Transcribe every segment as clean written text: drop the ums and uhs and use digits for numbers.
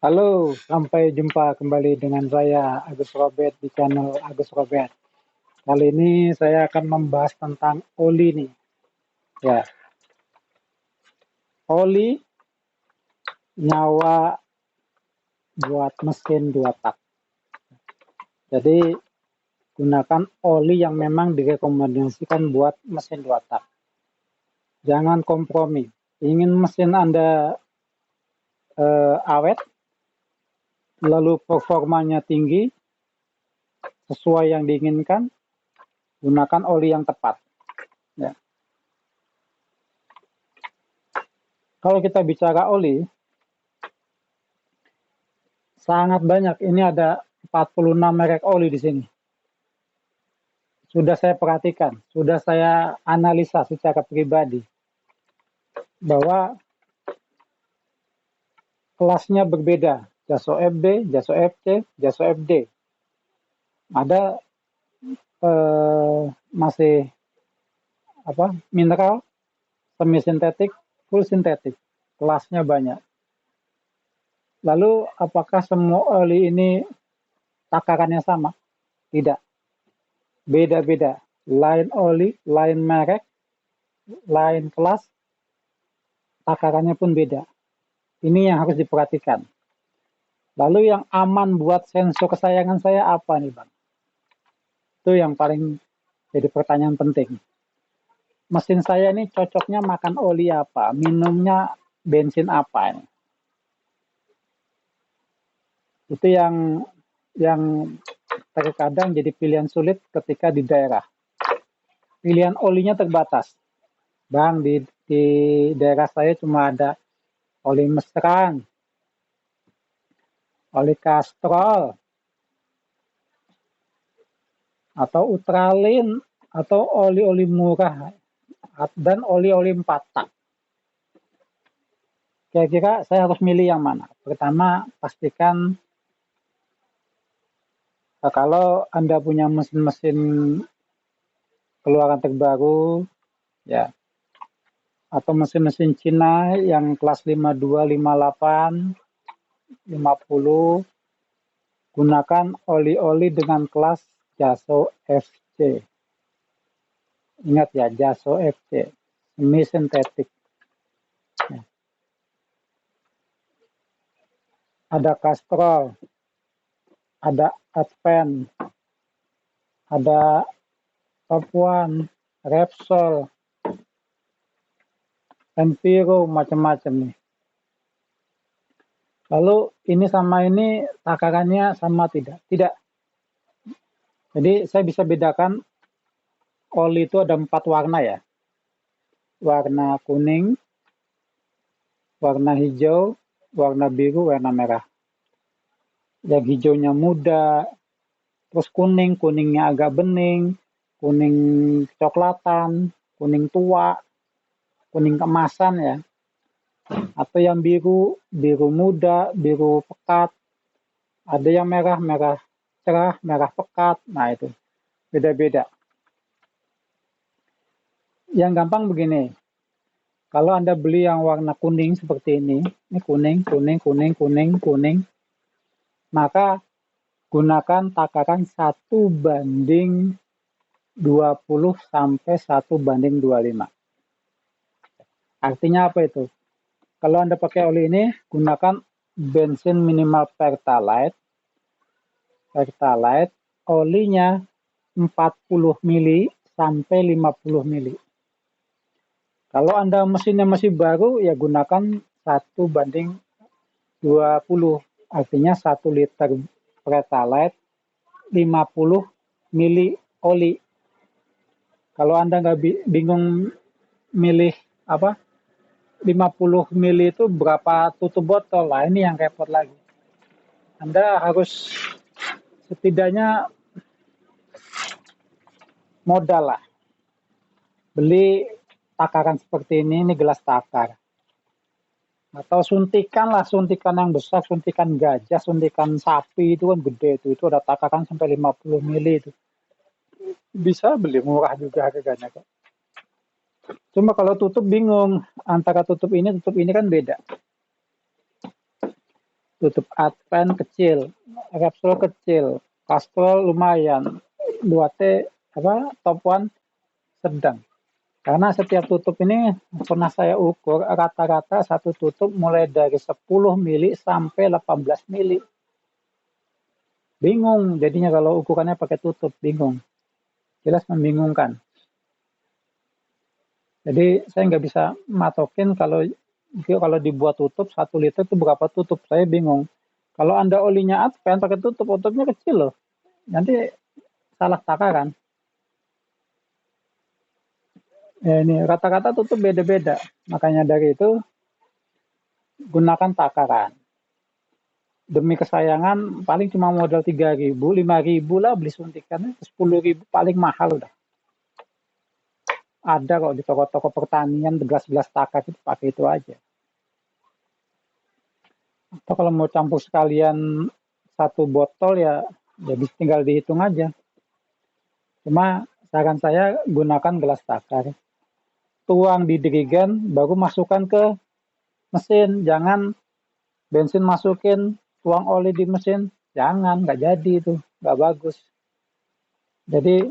Halo, sampai jumpa kembali dengan saya Agus Robert di channel Agus Robert. Kali ini saya akan membahas tentang oli nih. Ya, oli nyawa buat mesin 2 tak. Jadi gunakan oli yang memang direkomendasikan buat mesin 2 tak. Jangan kompromi. Ingin mesin Anda awet, lalu performanya tinggi, sesuai yang diinginkan, gunakan oli yang tepat. Ya. Kalau kita bicara oli, sangat banyak. Ini ada 46 merek oli di sini. Sudah saya perhatikan, sudah saya analisa secara pribadi bahwa kelasnya berbeda. Jaso FB, Jaso FC, Jaso FD. Ada masih mineral, semi sintetik, full sintetik. Kelasnya banyak. Lalu apakah semua oli ini takarannya sama? Tidak. Beda-beda. Lain oli, lain merek, lain kelas, takarannya pun beda. Ini yang harus diperhatikan. Lalu yang aman buat sensor kesayangan saya apa nih Bang? Itu yang paling jadi pertanyaan penting. Mesin saya ini cocoknya makan oli apa? Minumnya bensin apa ini? Itu yang terkadang jadi pilihan sulit ketika di daerah. Pilihan olinya terbatas. Bang, di daerah saya cuma ada oli mesran, oli kastrol, atau Ultralin, atau oli-oli murah, dan oli-oli 4 tak. Kira-kira saya harus milih yang mana? Pertama, pastikan kalau Anda punya mesin-mesin keluaran terbaru, ya, atau mesin-mesin Cina yang kelas 52, 58, 50, gunakan oli-oli dengan kelas Jaso FC. Ingat ya, Jaso FC, semi sintetik. Ya. Ada Castrol, ada Advent, ada Top One, Repsol, Enviro, macam-macam nih. Lalu ini sama ini takarannya sama tidak? Tidak. Jadi saya bisa bedakan oli itu ada 4 warna ya. Warna kuning, warna hijau, warna biru, warna merah. Yang hijaunya muda, terus kuningnya agak bening, kuning coklatan, kuning tua, kuning kemasan ya. Atau yang biru muda, biru pekat. Ada yang merah cerah, merah pekat. Nah itu beda-beda. Yang gampang begini, kalau Anda beli yang warna kuning seperti ini kuning, maka gunakan takaran 1:20 sampai 1:25. Artinya apa itu? Kalau Anda pakai oli ini, gunakan bensin minimal Pertalite, olinya 40 mili sampai 50 mili. Kalau Anda mesinnya masih baru, ya gunakan 1:20. Artinya 1 liter Pertalite, 50 mili oli. Kalau Anda nggak bingung milih 50 mili itu berapa tutup botol lah, ini yang repot lagi. Anda harus setidaknya modal lah. Beli takaran seperti ini gelas takar. Atau suntikan yang besar, suntikan gajah, suntikan sapi itu kan gede itu ada takaran sampai 50 mili itu. Bisa beli murah juga harganya kok. Cuma kalau tutup bingung, antara tutup ini kan beda. tutup advent kecil, Repsol kecil, Castrol lumayan, 2T top one sedang. Karena setiap tutup ini pernah saya ukur rata-rata satu tutup mulai dari 10 mili sampai 18 mili. Bingung jadinya kalau ukurannya pakai tutup, bingung. Jelas membingungkan. Jadi saya nggak bisa matokin kalau dibuat tutup 1 liter itu berapa tutup, saya bingung. Kalau Anda olinya advent pakai tutupnya kecil loh. Nanti salah takaran. Ya, ini rata-rata tutup beda-beda. Makanya dari itu gunakan takaran. Demi kesayangan paling cuma modal 3.000, 5.000 lah beli suntikannya, 10.000 paling mahal udah. Ada kok di toko-toko pertanian gelas-gelas takar itu pakai itu aja. Atau kalau mau campur sekalian 1 botol ya tinggal dihitung aja. Cuma saran saya gunakan gelas takar. Tuang di dirigen baru masukkan ke mesin, jangan bensin masukin tuang oli di mesin, jangan, nggak jadi itu, nggak bagus. Jadi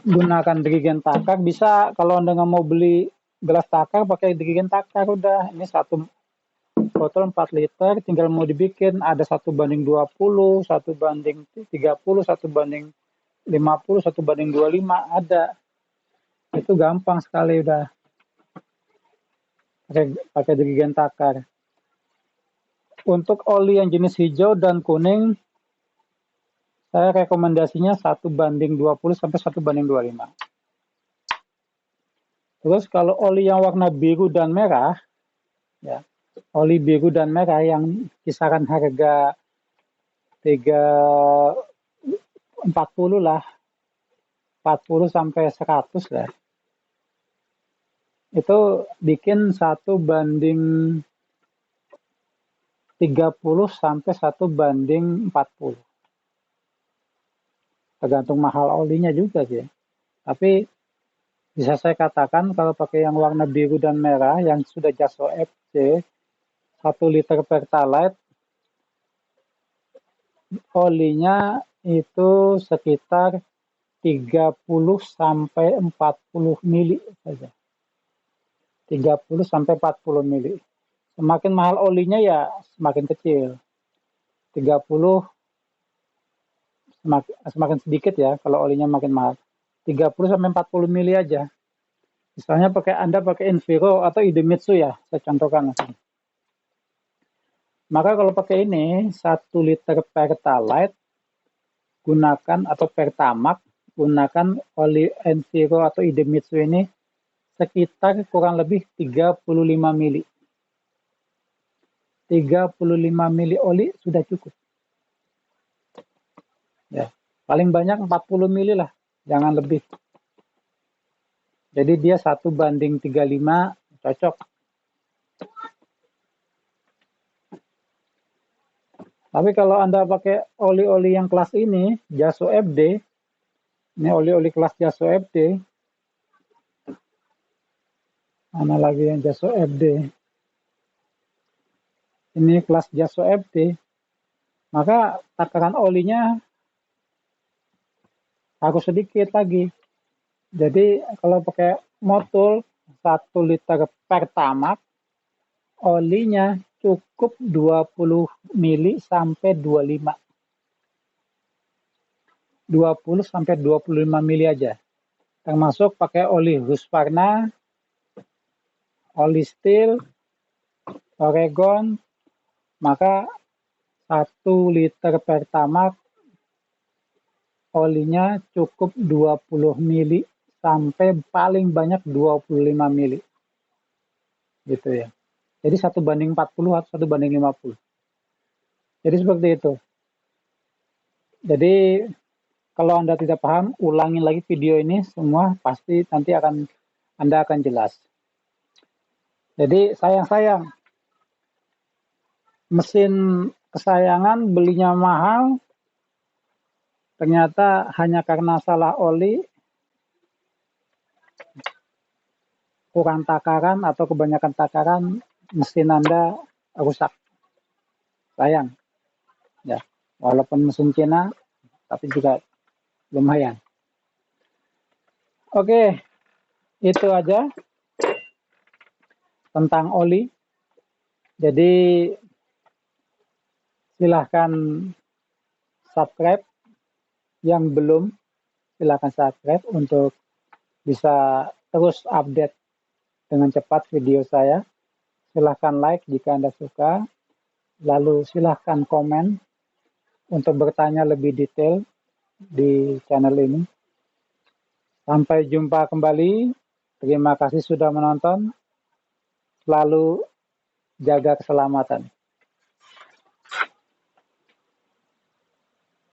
gunakan dirigen takar, bisa kalau Anda nggak mau beli gelas takar pakai dirigen takar udah. Ini 1 botol 4 liter, tinggal mau dibikin ada 1:20, 1:30, 1:50, 1:25 ada. Itu gampang sekali udah. Pakai dirigen takar. Untuk oli yang jenis hijau dan kuning, saya rekomendasinya 1:20 sampai 1:25. Terus kalau oli yang warna biru dan merah, ya, oli biru dan merah yang kisaran harga 40 lah, 40 sampai 100 lah. Itu bikin 1:30 sampai 1:40. Tergantung mahal olinya juga sih. Tapi bisa saya katakan kalau pakai yang warna biru dan merah yang sudah JASO FC 1 liter Pertalite, olinya itu sekitar 30 sampai 40 mili saja. 30 sampai 40 mili. Semakin mahal olinya ya semakin kecil. 30 semakin sedikit ya kalau olinya makin mahal. 30 sampai 40 mili aja. Misalnya Anda pakai Enviro atau Idemitsu ya, saya contohkan. Maka kalau pakai ini 1 liter Pertalite gunakan atau Pertamax gunakan oli Enviro atau Idemitsu ini sekitar kurang lebih 35 mili. 35 mili oli sudah cukup. Ya, paling banyak 40 mili lah, jangan lebih. Jadi dia 1:35 cocok. Tapi kalau Anda pakai oli-oli yang kelas ini, JASO FD, ini oli-oli kelas JASO FD, mana lagi yang JASO FD? Ini kelas JASO FD, maka takaran olinya harus sedikit lagi. Jadi kalau pakai motul 1 liter Pertamax, olinya cukup 20 mili sampai 25. 20 sampai 25 mili aja. Termasuk pakai oli Husqvarna, oli Stihl, Oregon, maka 1 liter Pertamax olinya cukup 20 mili sampai paling banyak 25 mili. Gitu ya. Jadi 1:40 atau 1:50. Jadi seperti itu. Jadi kalau Anda tidak paham, ulangin lagi video ini semua, pasti nanti Anda akan jelas. Jadi sayang-sayang, mesin kesayangan belinya mahal, ternyata hanya karena salah oli, kurang takaran atau kebanyakan takaran, mesin Anda rusak. sayang ya, walaupun mesin Cina tapi juga lumayan. Oke, itu aja tentang oli. Jadi silahkan subscribe, yang belum silahkan subscribe untuk bisa terus update dengan cepat video saya. Silahkan like jika Anda suka, lalu silahkan komen untuk bertanya lebih detail di channel ini. Sampai jumpa kembali, terima kasih sudah menonton, selalu jaga keselamatan.